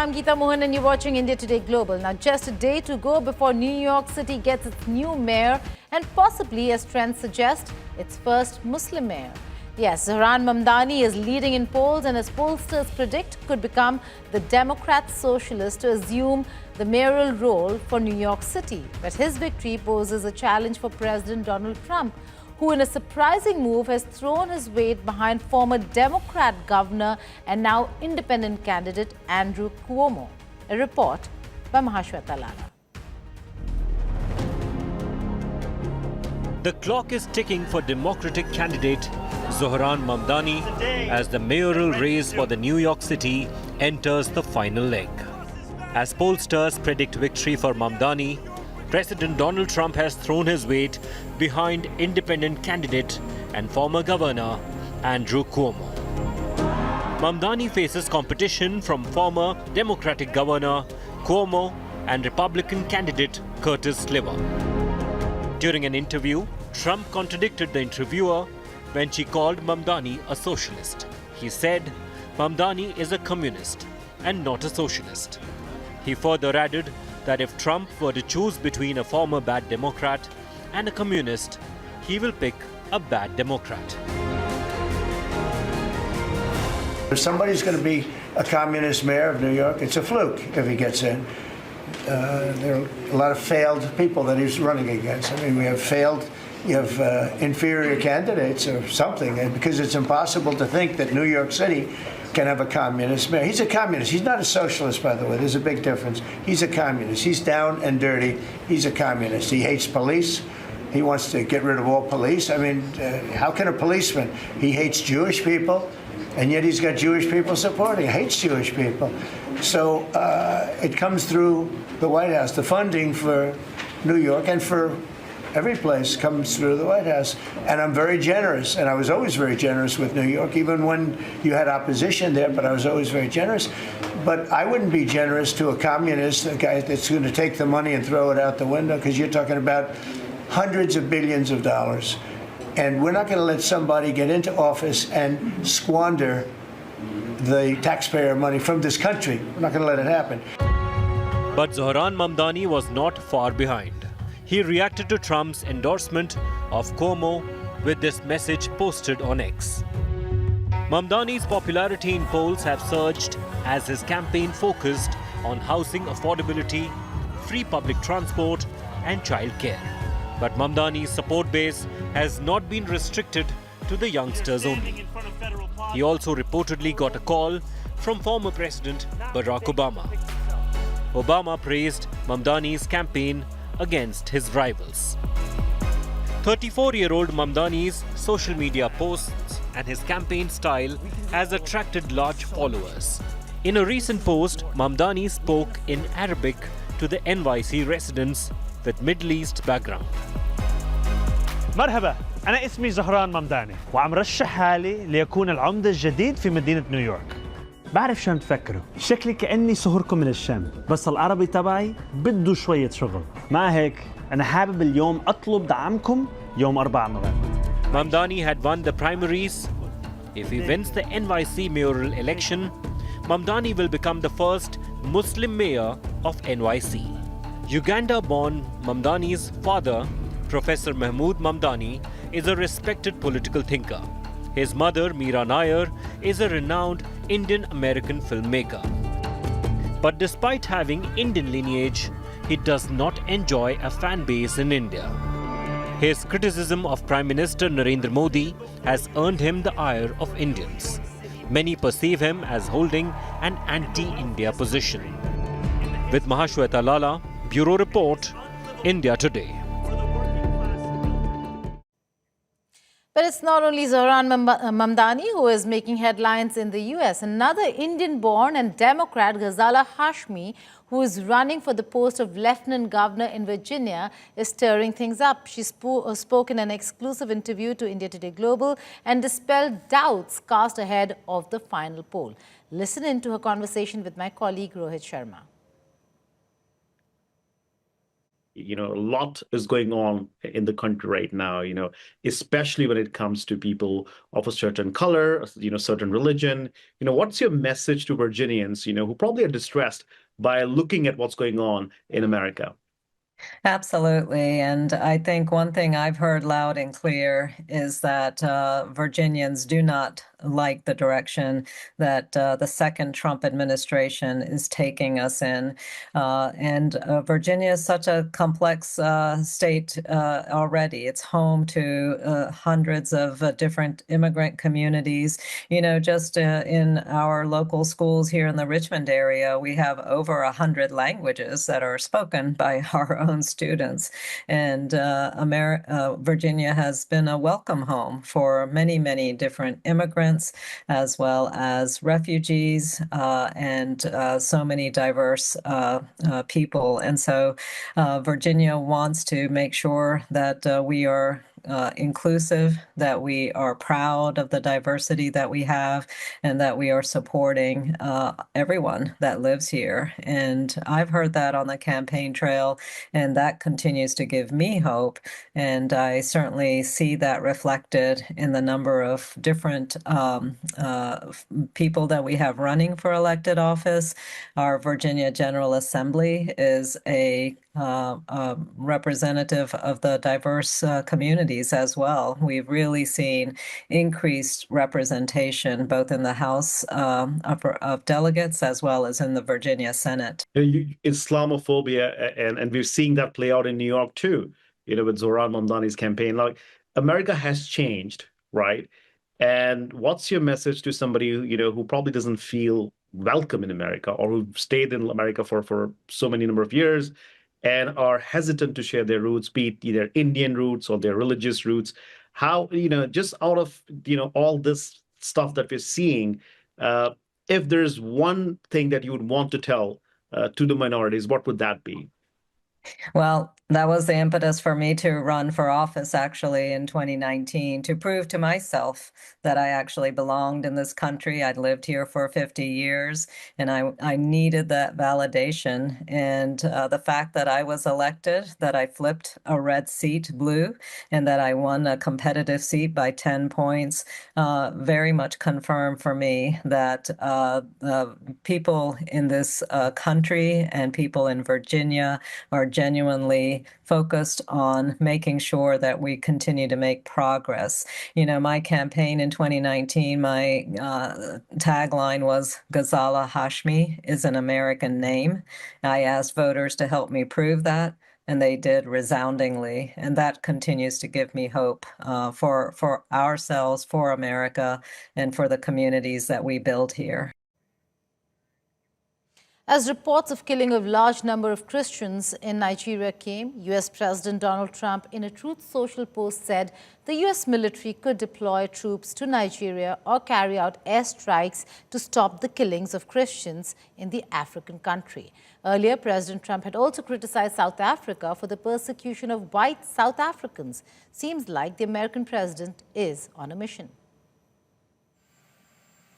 I'm Geeta Mohan and you're watching India Today Global. Now, just a day to go before New York City gets its new mayor and possibly, as trends suggest, its first Muslim mayor. Yes, Zoharan Mamdani is leading in polls and, as pollsters predict, could become the Democrat socialist to assume the mayoral role for New York City. But his victory poses a challenge for President Donald Trump, who in a surprising move has thrown his weight behind former Democrat governor and now independent candidate Andrew Cuomo. A report by Mahashweta Lala. The clock is ticking for Democratic candidate Zoharan Mamdani as the mayoral race for the New York City enters the final leg. As pollsters predict victory for Mamdani, President Donald Trump has thrown his weight behind independent candidate and former governor Andrew Cuomo. Mamdani faces competition from former Democratic governor Cuomo and Republican candidate Curtis Sliwa. During an interview, Trump contradicted the interviewer when she called Mamdani a socialist. He said Mamdani is a communist and not a socialist. He further added that if Trump were to choose between a former bad Democrat and a communist, he will pick a bad Democrat. If somebody's going to be a communist mayor of New York, it's a fluke if he gets in. There are a lot of failed people that he's running against. I mean, you have inferior candidates or something, and because it's impossible to think that New York City can have a communist mayor. He's a communist. He's not a socialist, by the way. There's a big difference. He's a communist. He's down and dirty. He's a communist. He hates police. He wants to get rid of all police. I mean, how can a policeman? He hates Jewish people, and yet he's got Jewish people supporting. He hates Jewish people. So it comes through the White House. The funding for New York and for every place comes through the White House. And I'm very generous, and I was always very generous with New York, even when you had opposition there, but I was always very generous. But I wouldn't be generous to a communist, a guy that's going to take the money and throw it out the window, because you're talking about hundreds of billions of dollars. And we're not going to let somebody get into office and squander the taxpayer money from this country. We're not going to let it happen. But Zoharan Mamdani was not far behind. He reacted to Trump's endorsement of Cuomo with this message posted on X. Mamdani's popularity in polls have surged as his campaign focused on housing affordability, free public transport and childcare. But Mamdani's support base has not been restricted to the youngsters only. He also reportedly got a call from former President Barack Obama. Obama praised Mamdani's campaign against his rivals. 34-year-old Mamdani's social media posts and his campaign style has attracted large followers. In a recent post, Mamdani spoke in Arabic to the NYC residents with Middle East background. مرحبا، أنا اسمي زهران ممداني وعم رشح حالي ليكون العمدة الجديد في مدينة نيويورك. بعرف شو عم تفكروا، شكلي كأني صهركم من الشام، بس العربي تبعي بده شوية شغل. مع هيك أنا حابب اليوم أطلب دعمكم يوم 4 نوفمبر. Mamdani had won the primaries. If he wins the NYC mayoral election, Mamdani will become the first Muslim mayor of NYC. Uganda-born Mamdani's father, Professor Mahmood Mamdani, is a respected political thinker. His mother, Meera Nair, is a renowned Indian-American filmmaker. But despite having Indian lineage, he does not enjoy a fan base in India. His criticism of Prime Minister Narendra Modi has earned him the ire of Indians. Many perceive him as holding an anti-India position. With Mahashweta Lala, Bureau Report, India Today. But it's not only Zoharan Mamdani who is making headlines in the US. Another Indian-born and Democrat, Ghazala Hashmi, who is running for the post of Lieutenant Governor in Virginia, is stirring things up. She spoke in an exclusive interview to India Today Global and dispelled doubts cast ahead of the final poll. Listen in to her conversation with my colleague Rohit Sharma. A lot is going on in the country right now, especially when it comes to people of a certain color, certain religion. What's your message to Virginians, who probably are distressed by looking at what's going on in America? Absolutely. And I think one thing I've heard loud and clear is that Virginians do not like the direction that the second Trump administration is taking us in. And Virginia is such a complex state already. It's home to hundreds of different immigrant communities. Just in our local schools here in the Richmond area, we have over 100 languages that are spoken by our own students. And Virginia has been a welcome home for many, many different immigrants, as well as refugees and so many diverse people. And so Virginia wants to make sure that we are inclusive, that we are proud of the diversity that we have, and that we are supporting everyone that lives here. And I've heard that on the campaign trail, and that continues to give me hope. And I certainly see that reflected in the number of different people that we have running for elected office. Our Virginia General Assembly is a representative of the diverse communities as well. We've really seen increased representation both in the House of Delegates as well as in the Virginia Senate. Islamophobia, and we're seeing that play out in New York too, with Zoharan Mamdani's campaign. Like, America has changed, right? And what's your message to somebody who probably doesn't feel welcome in America, or who stayed in America for so many number of years and are hesitant to share their roots, be it either Indian roots or their religious roots? How, just out of, all this stuff that we're seeing, if there's one thing that you would want to tell to the minorities, what would that be? Well, that was the impetus for me to run for office actually in 2019, to prove to myself that I actually belonged in this country. I'd lived here for 50 years and I needed that validation. And the fact that I was elected, that I flipped a red seat blue, and that I won a competitive seat by 10 points, very much confirmed for me that people in this country and people in Virginia are genuinely focused on making sure that we continue to make progress. My campaign in 2019, my tagline was "Ghazala Hashmi is an American name." I asked voters to help me prove that, and they did resoundingly. And that continues to give me hope for ourselves, for America, and for the communities that we build here. As reports of killing of large number of Christians in Nigeria came, U.S. President Donald Trump, in a Truth Social post, said the U.S. military could deploy troops to Nigeria or carry out airstrikes to stop the killings of Christians in the African country. Earlier, President Trump had also criticized South Africa for the persecution of white South Africans. Seems like the American president is on a mission.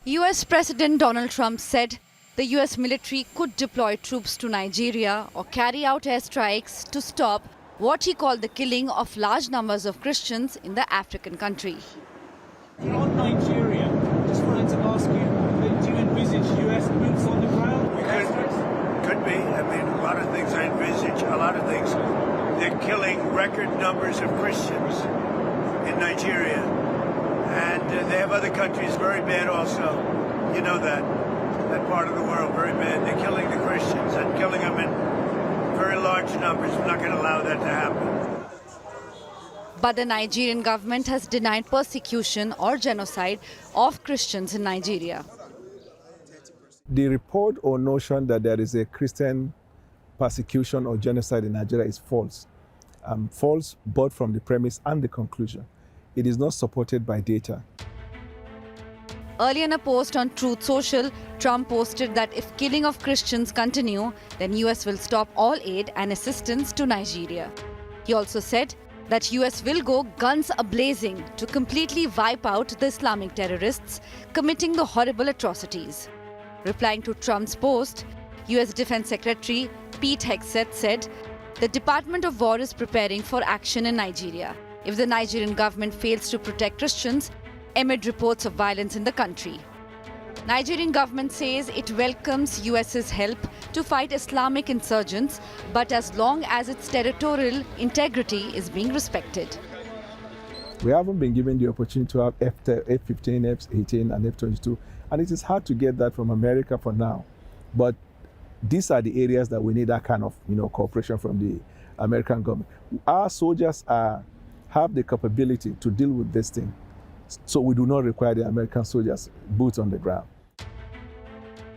U.S. President Donald Trump said the U.S. military could deploy troops to Nigeria or carry out airstrikes to stop what he called the killing of large numbers of Christians in the African country. On Nigeria, just wanted to ask you, do you envisage U.S. boots on the ground? Could be. I mean, a lot of things I envisage, a lot of things. They're killing record numbers of Christians in Nigeria. And they have other countries very bad also. You know that part of the world very bad. They're killing the Christians and killing them in very large numbers. We're not going to allow that to happen. But the Nigerian government has denied persecution or genocide of Christians in Nigeria. The report or notion that there is a Christian persecution or genocide in Nigeria is false. False both from the premise and the conclusion. It is not supported by data. Earlier in a post on Truth Social, Trump posted that if killing of Christians continue, then US will stop all aid and assistance to Nigeria. He also said that US will go guns a-blazing to completely wipe out the Islamic terrorists committing the horrible atrocities. Replying to Trump's post, US Defense Secretary Pete Hegseth said The Department of War is preparing for action in Nigeria if the Nigerian government fails to protect Christians amid reports of violence in the country. Nigerian government says it welcomes US's help to fight Islamic insurgents, but as long as its territorial integrity is being respected. We haven't been given the opportunity to have F-15, F-18 and F-22, and it is hard to get that from America for now. But these are the areas that we need that kind of cooperation from the American government. Our soldiers have the capability to deal with this thing, so we do not require the American soldiers' boots on the ground.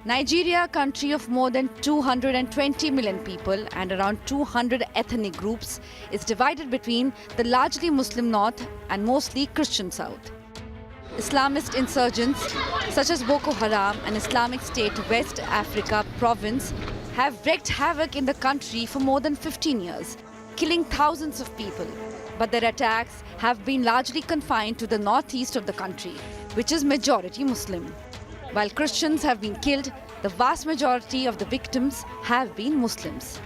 Nigeria, a country of more than 220 million people and around 200 ethnic groups, is divided between the largely Muslim north and mostly Christian south. Islamist insurgents such as Boko Haram and Islamic State West Africa province have wreaked havoc in the country for more than 15 years, killing thousands of people. But their attacks have been largely confined to the northeast of the country, which is majority Muslim. While Christians have been killed, the vast majority of the victims have been Muslims.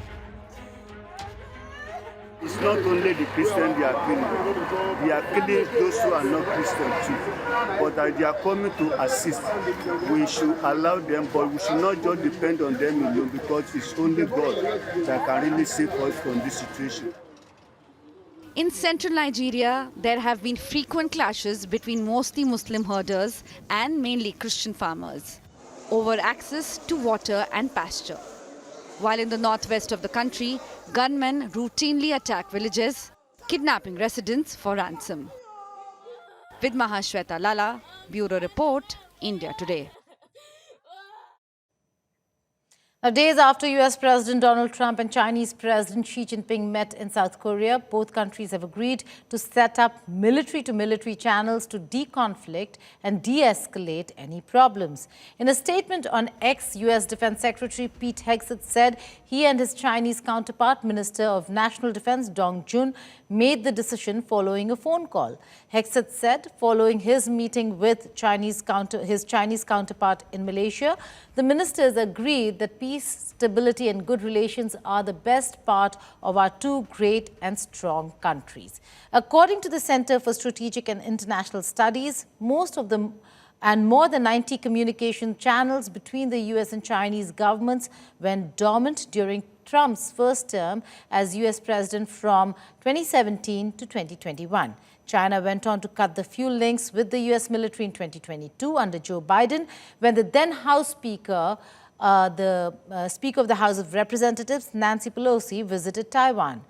It's not only the Christians they are killing those who are not Christian too. But that they are coming to assist. We should allow them, but we should not just depend on them alone, because it's only God that can really save us from this situation. In central Nigeria, there have been frequent clashes between mostly Muslim herders and mainly Christian farmers over access to water and pasture. While in the northwest of the country, gunmen routinely attack villages, kidnapping residents for ransom. With Mahashweta Lala, Bureau Report, India Today. Now, days after US President Donald Trump and Chinese President Xi Jinping met in South Korea, both countries have agreed to set up military-to-military channels to deconflict and de-escalate any problems. In a statement on X, US Defense Secretary Pete Hegseth said he and his Chinese counterpart, Minister of National Defense Dong Jun, made the decision following a phone call. Hegseth said, following his meeting with his Chinese counterpart in Malaysia, the ministers agreed that peace, stability and good relations are the best part of our two great and strong countries. According to the Center for Strategic and International Studies, most of them and more than 90 communication channels between the US and Chinese governments went dormant during Trump's first term as US president from 2017 to 2021. China went on to cut the fuel links with the US military in 2022 under Joe Biden, when the then House Speaker, Speaker of the House of Representatives, Nancy Pelosi, visited Taiwan.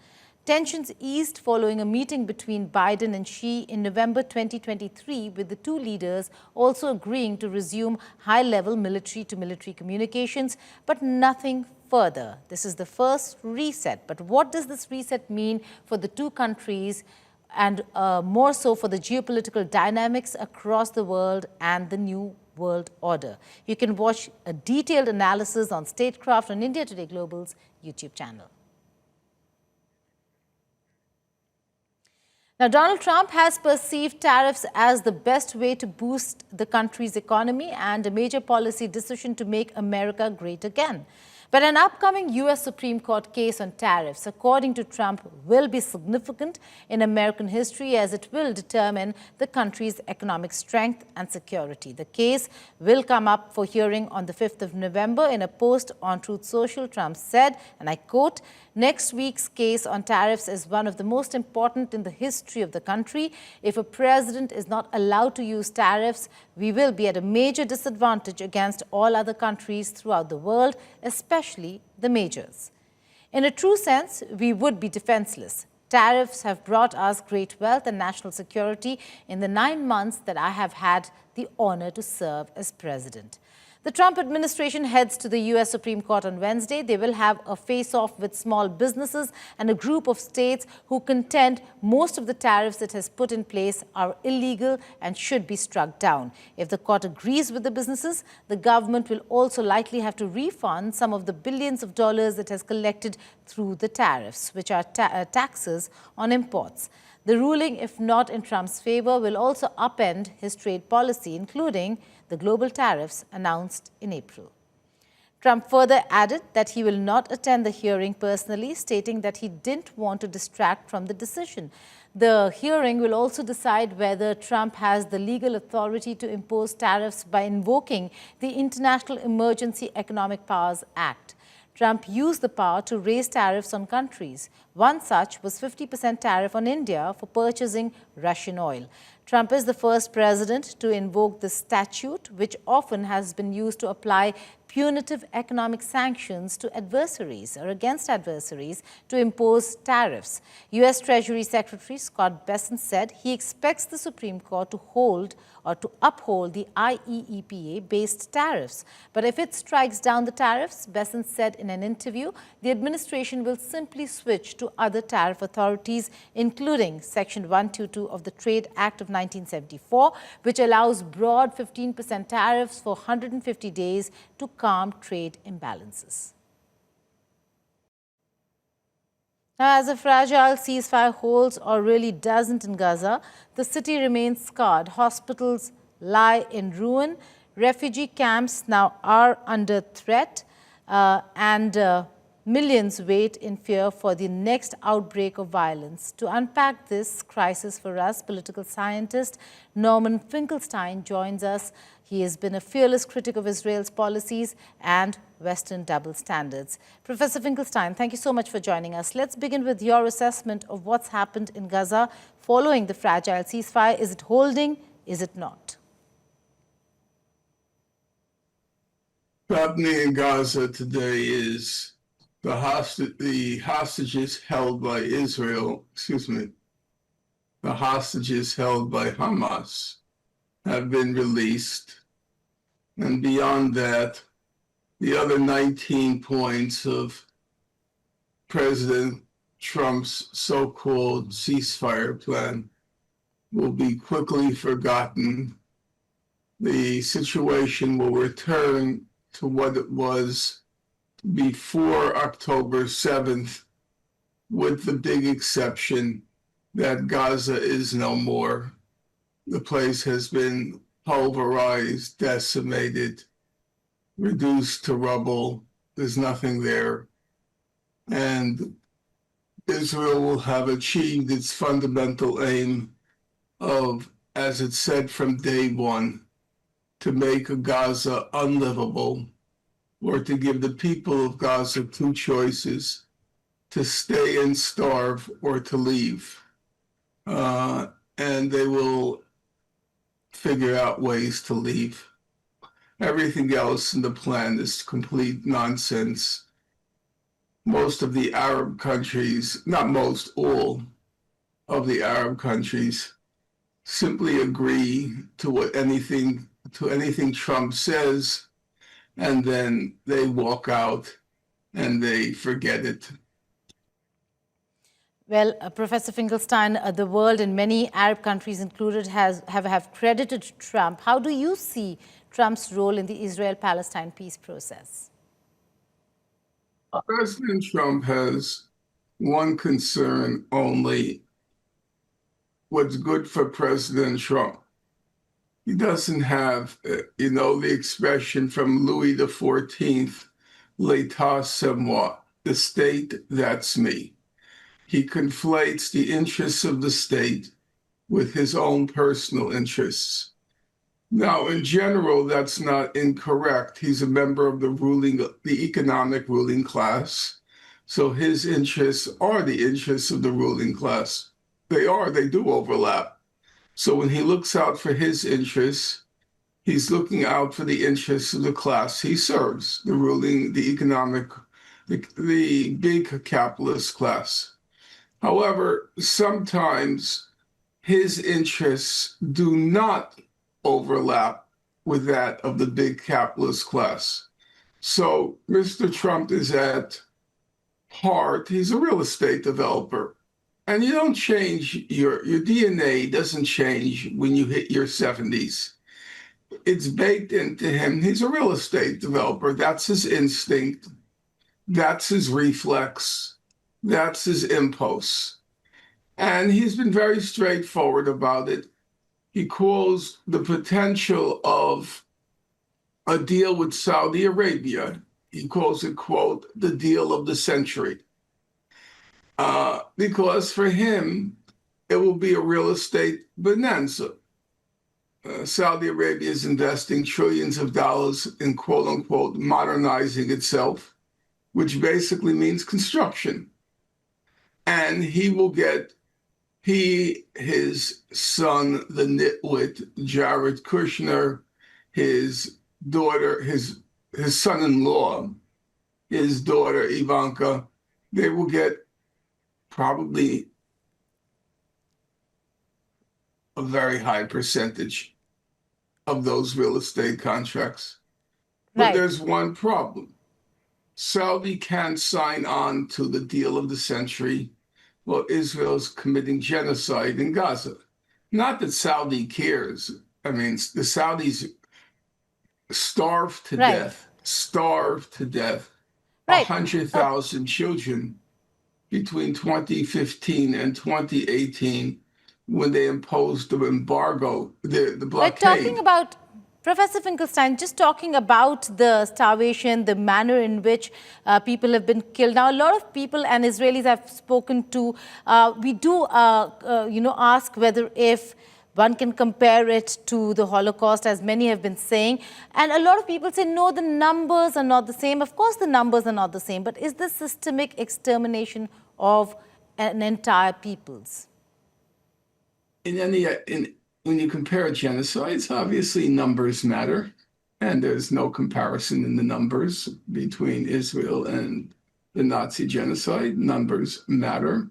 Tensions eased following a meeting between Biden and Xi in November 2023, with the two leaders also agreeing to resume high-level military-to-military communications, but nothing further. This is the first reset. But what does this reset mean for the two countries and more so for the geopolitical dynamics across the world and the new world order? You can watch a detailed analysis on Statecraft on India Today Global's YouTube channel. Now, Donald Trump has perceived tariffs as the best way to boost the country's economy and a major policy decision to make America great again. But an upcoming US Supreme Court case on tariffs, according to Trump, will be significant in American history as it will determine the country's economic strength and security. The case will come up for hearing on the 5th of November. In a post on Truth Social, Trump said, and I quote, "Next week's case on tariffs is one of the most important in the history of the country. If a president is not allowed to use tariffs, we will be at a major disadvantage against all other countries throughout the world, especially the majors. In a true sense, we would be defenseless. Tariffs have brought us great wealth and national security in the 9 months that I have had the honor to serve as president." The Trump administration heads to the US Supreme Court on Wednesday. They will have a face-off with small businesses and a group of states who contend most of the tariffs it has put in place are illegal and should be struck down. If the court agrees with the businesses, the government will also likely have to refund some of the billions of dollars it has collected through the tariffs, which are taxes on imports. The ruling, if not in Trump's favor, will also upend his trade policy, including the global tariffs announced in April. Trump further added that he will not attend the hearing personally, stating that he didn't want to distract from the decision. The hearing will also decide whether Trump has the legal authority to impose tariffs by invoking the International Emergency Economic Powers Act. Trump used the power to raise tariffs on countries. One such was 50% tariff on India for purchasing Russian oil. Trump is the first president to invoke this statute, which often has been used to apply punitive economic sanctions to adversaries or against adversaries to impose tariffs. U.S. Treasury Secretary Scott Bessent said he expects the Supreme Court to hold or to uphold the IEEPA-based tariffs. But if it strikes down the tariffs, Bessent said in an interview, the administration will simply switch to other tariff authorities, including Section 122 of the Trade Act of 1974, which allows broad 15% tariffs for 150 days to calm trade imbalances. Now, as a fragile ceasefire holds or really doesn't in Gaza, the city remains scarred. Hospitals lie in ruin. Refugee camps now are under threat, and millions wait in fear for the next outbreak of violence. To unpack this crisis for us, political scientist Norman Finkelstein joins us. He has been a fearless critic of Israel's policies and Western double standards. Professor Finkelstein, thank you so much for joining us. Let's begin with your assessment of what's happened in Gaza following the fragile ceasefire. Is it holding? Is it not? Happening in Gaza today is the hostages held by Israel, the hostages held by Hamas have been released. And beyond that, the other 19 points of President Trump's so-called ceasefire plan will be quickly forgotten. The situation will return to what it was before October 7th, with the big exception that Gaza is no more. The place has been pulverized, decimated, reduced to rubble. There's nothing there. And Israel will have achieved its fundamental aim of, as it said from day one, to make Gaza unlivable, or to give the people of Gaza two choices: to stay and starve or to leave. And they will figure out ways to leave. Everything else in the plan is complete nonsense. Most of the Arab countries, not most, all of the Arab countries simply agree to anything Trump says, and then they walk out and they forget it. Well, Professor Finkelstein, the world and many Arab countries included have credited Trump. How do you see Trump's role in the Israel-Palestine peace process? President Trump has one concern only: what's good for President Trump. He doesn't have, the expression from Louis XIV, l'état c'est moi, the state, that's me. He conflates the interests of the state with his own personal interests. Now, in general, that's not incorrect. He's a member of the economic ruling class. So his interests are the interests of the ruling class. They do overlap. So when he looks out for his interests, he's looking out for the interests of the class he serves, the big capitalist class. However, sometimes his interests do not overlap with that of the big capitalist class. So Mr. Trump is at heart, he's a real estate developer. And you don't change, your DNA doesn't change when you hit your 70s. It's baked into him. He's a real estate developer. That's his instinct. That's his reflex. That's his impulse. And he's been very straightforward about it. He calls the potential of a deal with Saudi Arabia. he calls it, quote, the deal of the century. Because for him, it will be a real estate bonanza. Saudi Arabia is investing trillions of dollars in, quote unquote, modernizing itself, which basically means construction. And he will get, his son, the nitwit, Jared Kushner, his daughter, his son-in-law, his daughter, Ivanka, they will get probably a very high percentage of those real estate contracts. But Right. there's one problem. Saudi can't sign on to the deal of the century while Israel's committing genocide in Gaza. Not that Saudi cares. I mean, the Saudis starved to Right. death, Right. 100,000 children between 2015 and 2018 when they imposed the embargo, the We're blockade. talking about, Professor Finkelstein, just talking about the starvation, the manner in which people have been killed. Now, a lot of people and Israelis I've spoken to, we do, ask whether if one can compare it to the Holocaust, as many have been saying. And a lot of people say, no, the numbers are not the same. Of course, the numbers are not the same. But is this systemic extermination of an entire peoples? When you compare genocides, obviously numbers matter. And there's no comparison in the numbers between Israel and the Nazi genocide. Numbers matter.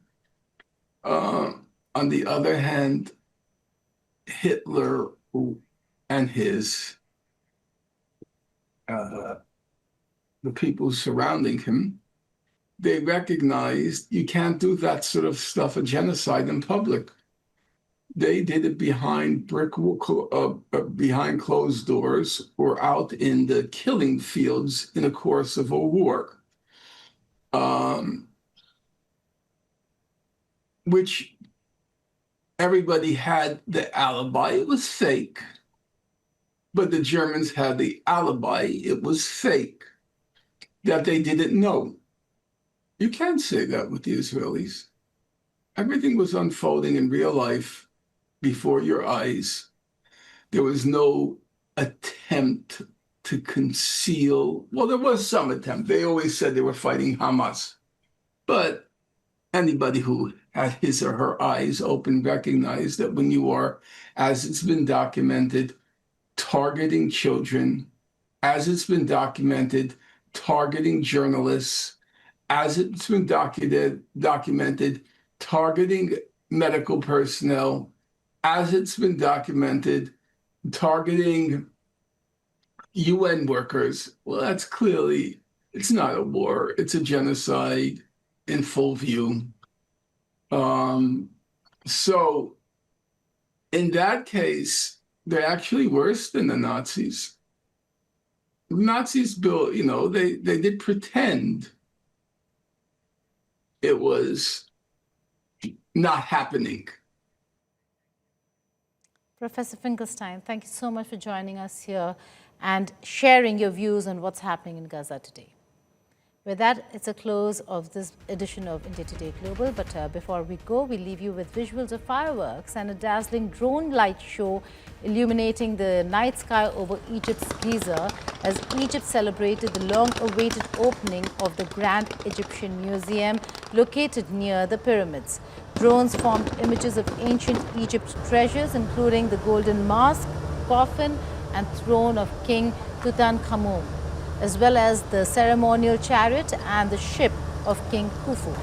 On the other hand, Hitler and the people surrounding him, they recognized you can't do that sort of stuff, a genocide in public. They did it behind behind closed doors or out in the killing fields in the course of a war, which everybody had the alibi. It was fake. But the Germans had the alibi. It was fake. That they didn't know. You can't say that with the Israelis. Everything was unfolding in real life before your eyes. There was no attempt to conceal. Well, there was some attempt. They always said they were fighting Hamas. But anybody who had his or her eyes open recognized that when you are, as it's been documented, targeting children, as it's been documented, targeting journalists, as it's been documented, targeting medical personnel, as it's been documented, targeting UN workers. Well, that's clearly, it's not a war, it's a genocide in full view. So in that case, they're actually worse than the Nazis. The Nazis built, they did pretend it was not happening. Professor Finkelstein, thank you so much for joining us here and sharing your views on what's happening in Gaza today. With that, it's a close of this edition of India Today Global. But before we go, we leave you with visuals of fireworks and a dazzling drone light show illuminating the night sky over Egypt's Giza as Egypt celebrated the long-awaited opening of the Grand Egyptian Museum located near the pyramids. Drones formed images of ancient Egypt treasures, including the golden mask, coffin, and throne of King Tutankhamun, as well as the ceremonial chariot and the ship of King Khufu.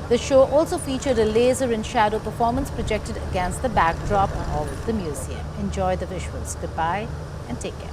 The show also featured a laser and shadow performance projected against the backdrop of the museum. Enjoy the visuals. Goodbye and take care.